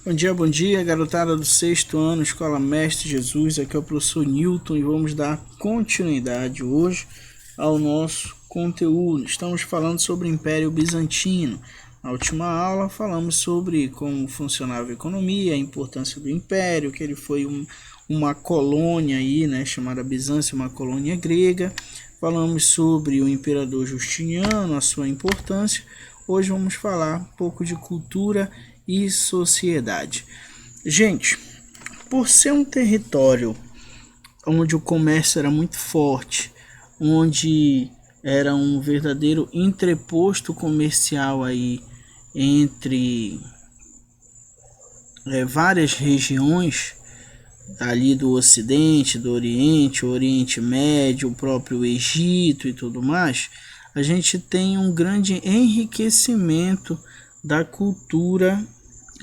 Bom dia, garotada do sexto ano, Escola Mestre Jesus. Aqui é o professor Newton e vamos dar continuidade hoje ao nosso conteúdo. Estamos falando sobre o Império Bizantino. Na última aula falamos sobre como funcionava a economia, a importância do Império, que ele foi uma colônia aí, né, chamada Bizâncio, uma colônia grega. Falamos sobre o Imperador Justiniano, a sua importância. Hoje vamos falar um pouco de cultura e sociedade. Gente, por ser um território onde o comércio era muito forte, onde era um verdadeiro entreposto comercial aí entre várias regiões ali do Ocidente, do Oriente, o Oriente Médio, o próprio Egito e tudo mais, a gente tem um grande enriquecimento da cultura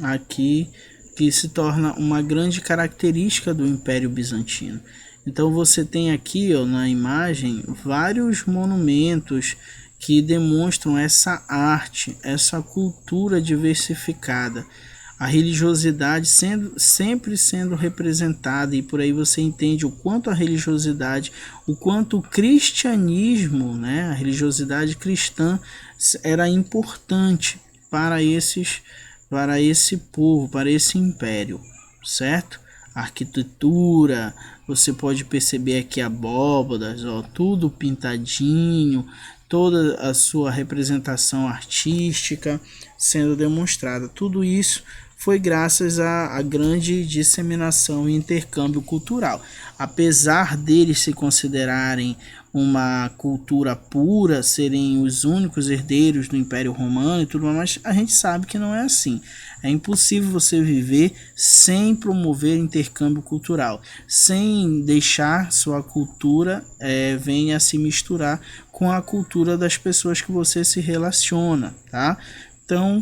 aqui, que se torna uma grande característica do Império Bizantino. Então você tem aqui, ó, na imagem vários monumentos que demonstram essa arte, essa cultura diversificada, a religiosidade sempre sendo representada, e por aí você entende o quanto a religiosidade, o quanto o cristianismo, né, a religiosidade cristã era importante para esse povo, para esse império, certo? A arquitetura, você pode perceber aqui abóbadas, ó, tudo pintadinho, toda a sua representação artística sendo demonstrada. Tudo isso foi graças à grande disseminação e intercâmbio cultural. Apesar deles se considerarem uma cultura pura, serem os únicos herdeiros do Império Romano e tudo mais, a gente sabe que não é assim. É impossível você viver sem promover intercâmbio cultural, sem deixar sua cultura venha a se misturar com a cultura das pessoas que você se relaciona, tá? Então,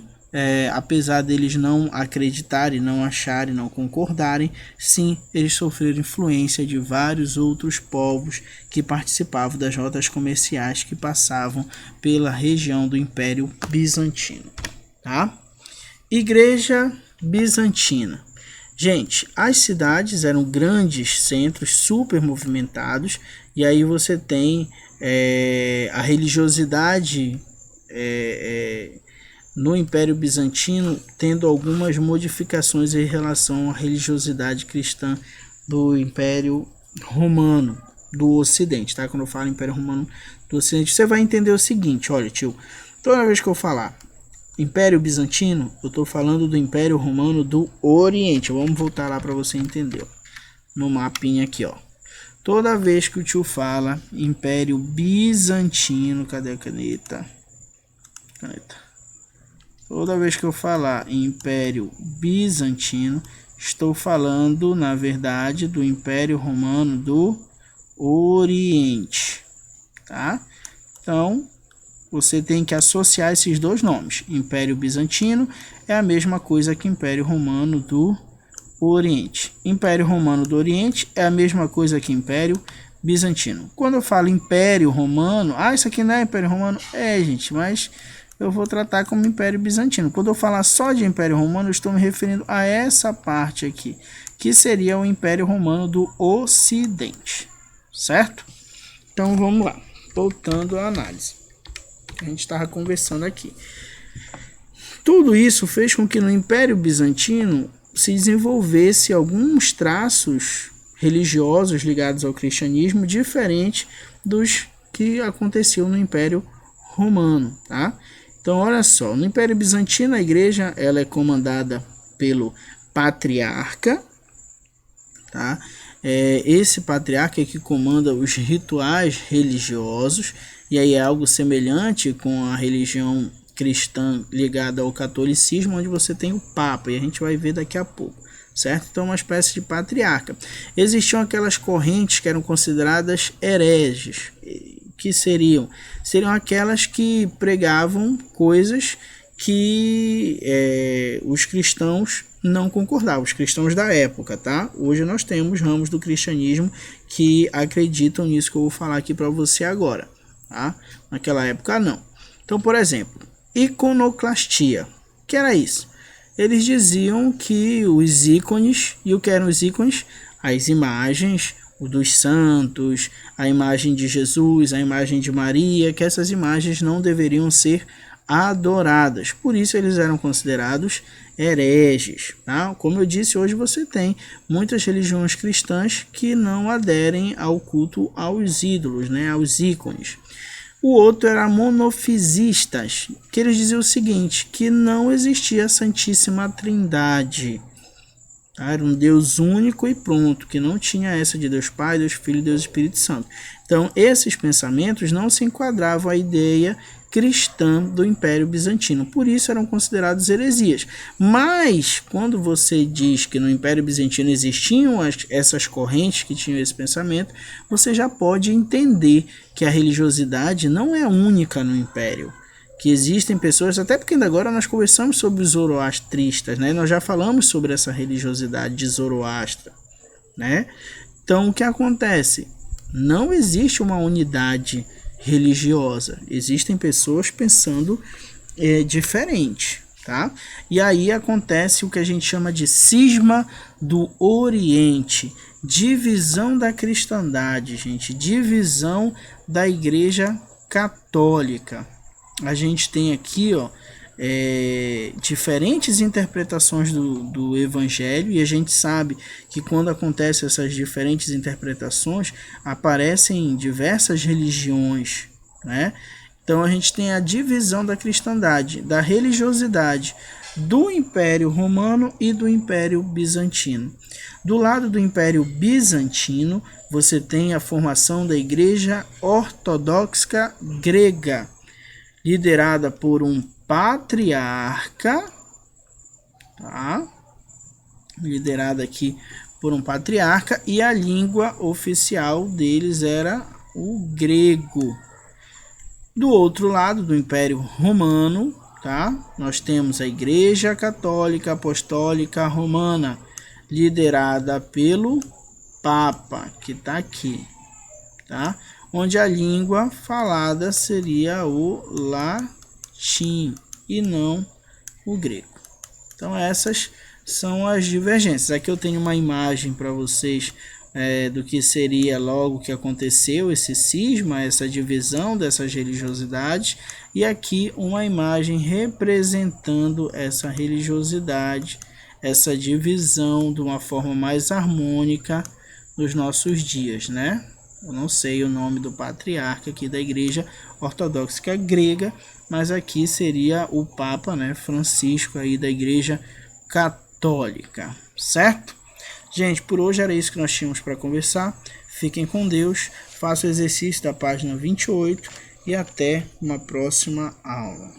apesar deles não acreditarem, não acharem, não concordarem, sim, eles sofreram influência de vários outros povos que participavam das rotas comerciais que passavam pela região do Império Bizantino, tá? Igreja Bizantina. Gente, as cidades eram grandes centros super movimentados, e aí você tem a religiosidade no Império Bizantino tendo algumas modificações em relação à religiosidade cristã do Império Romano do Ocidente, tá? Quando eu falo Império Romano do Ocidente, você vai entender o seguinte, olha, tio, toda vez que eu falar Império Bizantino, eu estou falando do Império Romano do Oriente. Vamos voltar lá para você entender, ó, no mapinha aqui, ó. Toda vez que o tio fala Império Bizantino, cadê a caneta? Toda vez que eu falar Império Bizantino, estou falando, na verdade, do Império Romano do Oriente, tá? Então, você tem que associar esses dois nomes. Império Bizantino é a mesma coisa que Império Romano do Oriente. Império Romano do Oriente é a mesma coisa que Império Bizantino. Quando eu falo Império Romano, isso aqui não é Império Romano? Gente, mas eu vou tratar como Império Bizantino. Quando eu falar só de Império Romano, eu estou me referindo a essa parte aqui, que seria o Império Romano do Ocidente, certo? Então vamos lá, voltando à análise. A gente estava conversando aqui. Tudo isso fez com que no Império Bizantino se desenvolvesse alguns traços religiosos ligados ao cristianismo, diferente dos que aconteciam no Império Romano, tá? Então, olha só, no Império Bizantino a igreja ela é comandada pelo patriarca, tá? Esse patriarca é que comanda os rituais religiosos, e aí é algo semelhante com a religião cristã ligada ao catolicismo, onde você tem o Papa, e a gente vai ver daqui a pouco, certo? Então, uma espécie de patriarca. Existiam aquelas correntes que eram consideradas hereges, que seriam aquelas que pregavam coisas que os cristãos não concordavam, os cristãos da época, tá? Hoje nós temos ramos do cristianismo que acreditam nisso que eu vou falar aqui para você agora, tá? Naquela época não. Então, por exemplo, iconoclastia, que era isso? eles diziam que os ícones, e o que eram os ícones? As imagens dos santos, a imagem de Jesus, a imagem de Maria, que essas imagens não deveriam ser adoradas. Por isso eles eram considerados hereges. Tá? Como eu disse, hoje você tem muitas religiões cristãs que não aderem ao culto aos ídolos, né? Aos ícones. O outro era monofisistas, que eles diziam o seguinte, que não existia a Santíssima Trindade. Era um Deus único e pronto, que não tinha essa de Deus Pai, Deus Filho e Deus Espírito Santo. Então, esses pensamentos não se enquadravam à ideia cristã do Império Bizantino, por isso eram considerados heresias. Mas, quando você diz que no Império Bizantino existiam essas correntes que tinham esse pensamento, você já pode entender que a religiosidade não é única no Império. Que existem pessoas, até porque ainda agora nós conversamos sobre os zoroastristas, né? Nós já falamos sobre essa religiosidade de Zoroastra, né? Então, o que acontece? Não existe uma unidade religiosa. Existem pessoas pensando diferente, tá? E aí acontece o que a gente chama de cisma do Oriente, divisão da cristandade, gente, divisão da Igreja Católica. A gente tem aqui, ó, diferentes interpretações do Evangelho, e a gente sabe que quando acontecem essas diferentes interpretações, aparecem diversas religiões, né? Então a gente tem a divisão da cristandade, da religiosidade, do Império Romano e do Império Bizantino. Do lado do Império Bizantino, você tem a formação da Igreja Ortodoxa Grega, liderada por um patriarca, tá? Liderada aqui por um patriarca, e a língua oficial deles era o grego. Do outro lado do Império Romano, tá? Nós temos a Igreja Católica Apostólica Romana, liderada pelo Papa, que está aqui, tá? Onde a língua falada seria o latim e não o grego. Então essas são as divergências. Aqui eu tenho uma imagem para vocês do que seria logo que aconteceu esse cisma, essa divisão dessas religiosidades, e aqui uma imagem representando essa religiosidade, essa divisão de uma forma mais harmônica nos nossos dias, né? Eu não sei o nome do patriarca aqui da Igreja Ortodoxa Grega, mas aqui seria o Papa, né, Francisco aí da Igreja Católica, certo? Gente, por hoje era isso que nós tínhamos para conversar. Fiquem com Deus, façam o exercício da página 28 e até uma próxima aula.